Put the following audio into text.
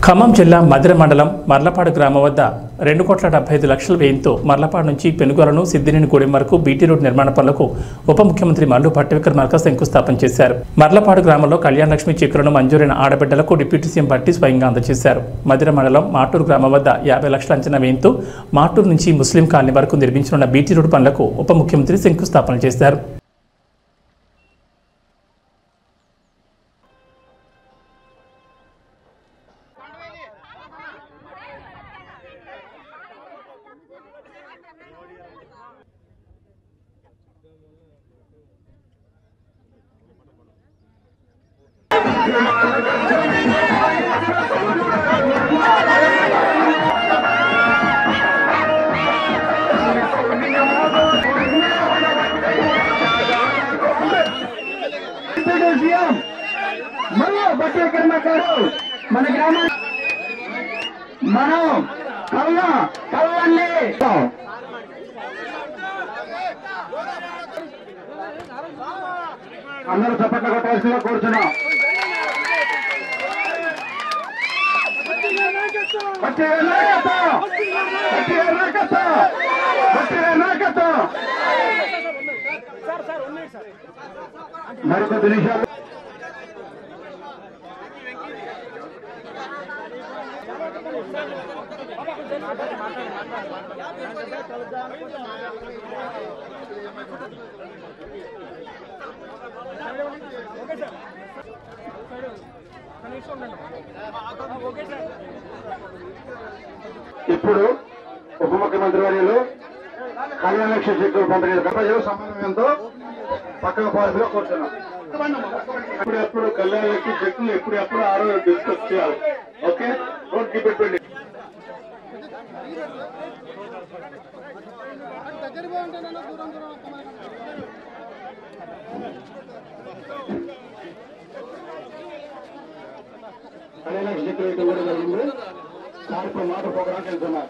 ఖమ్మం జిల్లా మధిర మండలం మర్లపాడు గ్రామం వద్ద 2,75,00,000 వ్యయంతో మర్లపాడు నుంచి పెనుగొలను సిద్దినేనిగూడెం వరకు బీటీ రోడ్ నిర్మాణ పనులకు ఉప ముఖ్యమంత్రి మల్లు భట్టి విక్రమార్క శంకుస్థాపన చేశారు. మర్లపాడు గ్రామంలో కళ్యాణ లక్ష్మి చెక్కులను మంజూరైన ఆడబిడ్డలకు డిప్యూటీ సీఎం భట్టి స్వయంగా అందజేశారు. మధిర మండలం మాటూరు గ్రామం వద్ద 50 లక్షల అంచనా వ్యయంతో మాటూరు నుంచి ముస్లిం కాలనీ వరకు నిర్మించనున్న బీటీ రోడ్ పనులకు ఉప ముఖ్యమంత్రి శంకుస్థాపన చేశారు. మన గ్రామం మనం కళ్ళని అందరూ చప్పట్లు కొట్టాల్సిందిగా కోరుచున్నాం. మరికొద్ది నిమిషాలు ఇప్పుడు ఉప ముఖ్యమంత్రి వర్యులు కళ్యాణ లక్ష్మి చెక్కులు పంపిణీ ప్రజలు సమన్వయంతో పక్కన పాలసీలో కూర్చున్నాం. ఎప్పుడు కళ్యాణ లక్ష్మి చెక్కులు ఎప్పుడు ఆ రోజు డిస్కస్ చేయాలి. ఓకే, రోడ్కి పెట్టండి. కళ్యాణ లక్ష్మి చెక్కులు అయితే కూడా జరిగింది. సార్ ఇప్పుడు మాట ప్రోగ్రాంకి వెళ్తున్నారు.